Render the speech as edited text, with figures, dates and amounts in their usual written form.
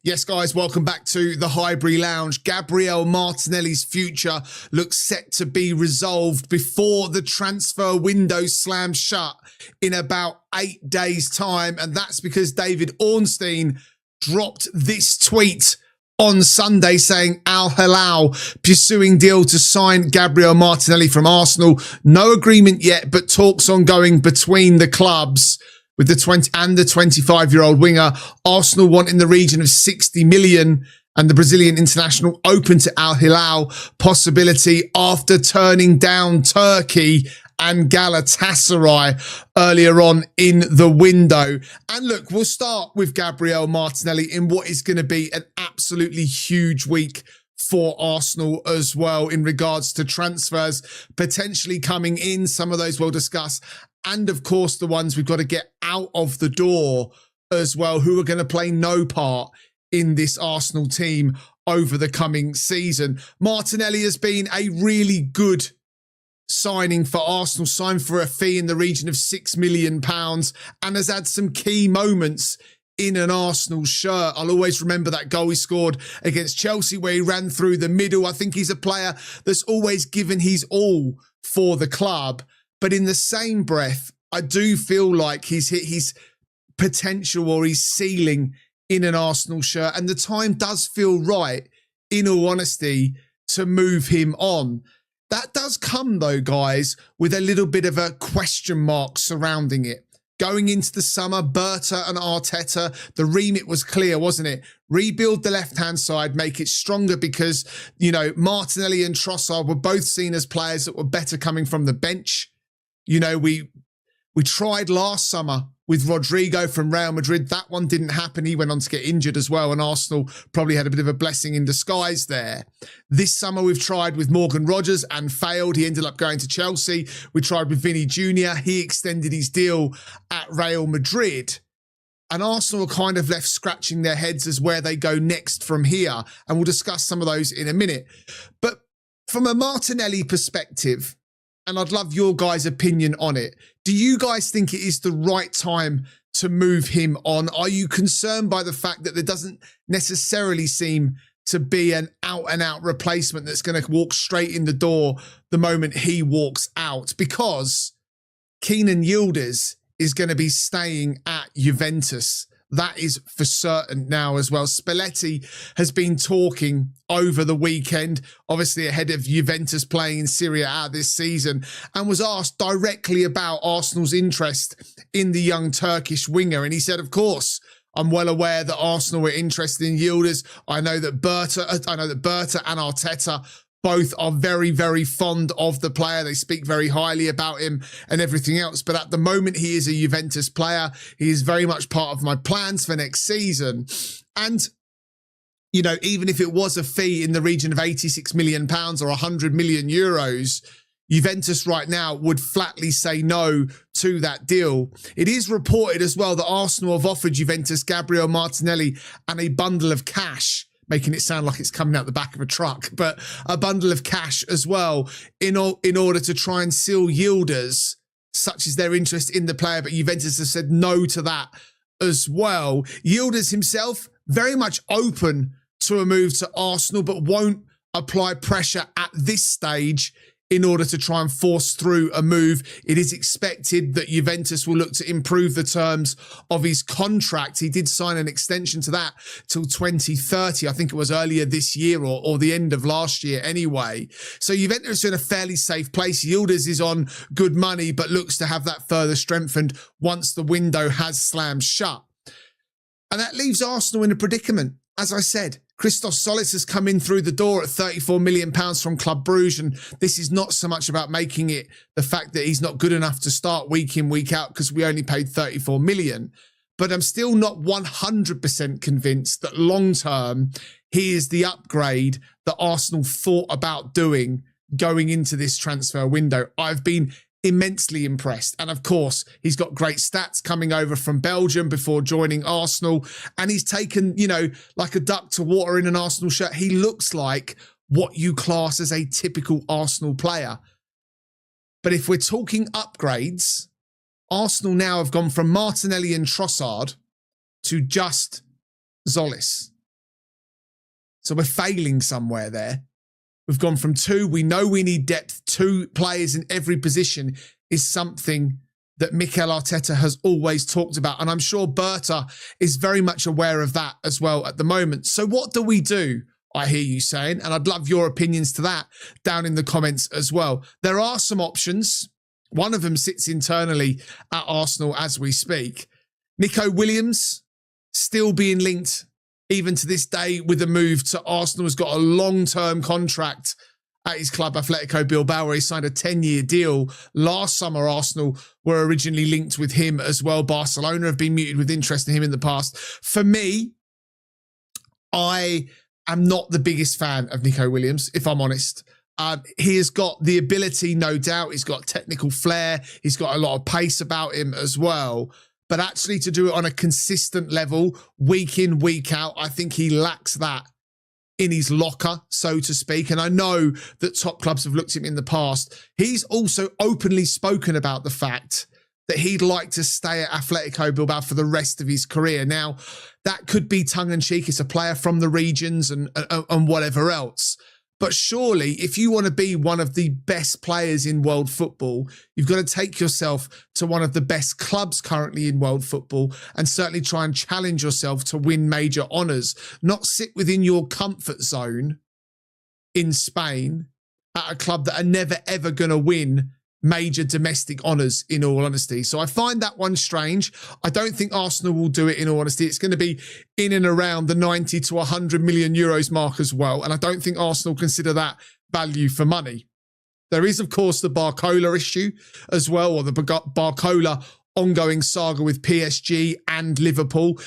Yes, guys, welcome back to the Highbury Lounge. Gabriel Martinelli's future looks set to be resolved before the transfer window slams shut in about 8 days' time. And that's because David Ornstein dropped this tweet on Sunday saying Al Hilal pursuing deal to sign Gabriel Martinelli from Arsenal. No agreement yet, but talks ongoing between the clubs. With the 25-year-old winger, Arsenal want in the region of 60 million, and the Brazilian international open to Al Hilal possibility after turning down Turkey and Galatasaray earlier on in the window. And look, we'll start with Gabriel Martinelli in what is going to be an absolutely huge week for Arsenal as well in regards to transfers potentially coming in. Some of those we'll discuss. And of course, the ones we've got to get out of the door as well, who are going to play no part in this Arsenal team over the coming season. Martinelli has been a really good signing for Arsenal, signed for a fee in the region of £6 million and has had some key moments in an Arsenal shirt. I'll always remember that goal he scored against Chelsea where he ran through the middle. I think he's a player that's always given his all for the club. But in the same breath, I do feel like he's hit his potential or his ceiling in an Arsenal shirt. And the time does feel right, in all honesty, to move him on. That does come, though, guys, with a little bit of a question mark surrounding it. Going into the summer, Berta and Arteta, the remit was clear, wasn't it? Rebuild the left-hand side, make it stronger because, you know, Martinelli and Trossard were both seen as players that were better coming from the bench. You know, we tried last summer with Rodrigo from Real Madrid. That one didn't happen. He went on to get injured as well, and Arsenal probably had a bit of a blessing in disguise there. This summer we've tried with Morgan Rogers and failed. He ended up going to Chelsea. We tried with Vinny Jr. He extended his deal at Real Madrid. And Arsenal are kind of left scratching their heads as where they go next from here. And we'll discuss some of those in a minute. But from a Martinelli perspective, and I'd love your guys' opinion on it. Do you guys think it is the right time to move him on? Are you concerned by the fact that there doesn't necessarily seem to be an out-and-out replacement that's going to walk straight in the door the moment he walks out? Because Kenan Yildiz is going to be staying at Juventus. That is for certain now as well. Spalletti has been talking over the weekend, obviously ahead of Juventus playing in Serie A this season, and was asked directly about Arsenal's interest in the young Turkish winger. And he said, of course, I'm well aware that Arsenal were interested in Yildiz. I know that Berta and Arteta both are very, very fond of the player. They speak very highly about him and everything else. But at the moment, he is a Juventus player. He is very much part of my plans for next season. And, you know, even if it was a fee in the region of £86 million or 100 million euros, Juventus right now would flatly say no to that deal. It is reported as well that Arsenal have offered Juventus Gabriel Martinelli and a bundle of cash, making it sound like it's coming out the back of a truck, but a bundle of cash as well in order to try and seal Yildiz, such as their interest in the player. But Juventus have said no to that as well. Yildiz himself very much open to a move to Arsenal, but won't apply pressure at this stage in order to try and force through a move. It is expected that Juventus will look to improve the terms of his contract. He did sign an extension to that till 2030. I think it was earlier this year or the end of last year anyway. So Juventus are in a fairly safe place. Yildiz is on good money, but looks to have that further strengthened once the window has slammed shut. And that leaves Arsenal in a predicament. As I said, Christos Solis has come in through the door at £34 million from Club Brugge, and this is not so much about making it the fact that he's not good enough to start week in, week out, because we only paid £34 million. But I'm still not 100% convinced that long-term he is the upgrade that Arsenal thought about doing going into this transfer window. I've been immensely impressed. And of course, he's got great stats coming over from Belgium before joining Arsenal. And he's taken, you know, like a duck to water in an Arsenal shirt. He looks like what you class as a typical Arsenal player. But if we're talking upgrades, Arsenal now have gone from Martinelli and Trossard to just Solis. So we're failing somewhere there. We've gone from 2. We know we need depth. 2 players in every position is something that Mikel Arteta has always talked about. And I'm sure Berta is very much aware of that as well at the moment. So what do we do? I hear you saying, and I'd love your opinions to that down in the comments as well. There are some options. One of them sits internally at Arsenal as we speak. Nico Williams still being linked even to this day with a move to Arsenal. Has got a long-term contract at his club, Atletico Bilbao, where he signed a 10-year deal. Last summer, Arsenal were originally linked with him as well. Barcelona have been muted with interest in him in the past. For me, I am not the biggest fan of Nico Williams, if I'm honest. He has got the ability, no doubt. He's got technical flair. He's got a lot of pace about him as well. But actually to do it on a consistent level, week in, week out, I think he lacks that in his locker, so to speak. And I know that top clubs have looked at him in the past. He's also openly spoken about the fact that he'd like to stay at Atletico Bilbao for the rest of his career. Now, that could be tongue-in-cheek. It's a player from the regions and whatever else. But surely, if you want to be one of the best players in world football, you've got to take yourself to one of the best clubs currently in world football and certainly try and challenge yourself to win major honours, not sit within your comfort zone in Spain at a club that are never, ever going to win major domestic honours, in all honesty. So I find that one strange. I don't think Arsenal will do it, in all honesty. It's going to be in and around the 90 to 100 million euros mark as well. And I don't think Arsenal consider that value for money. There is, of course, the Barcola issue as well, or the Barcola ongoing saga with PSG and Liverpool.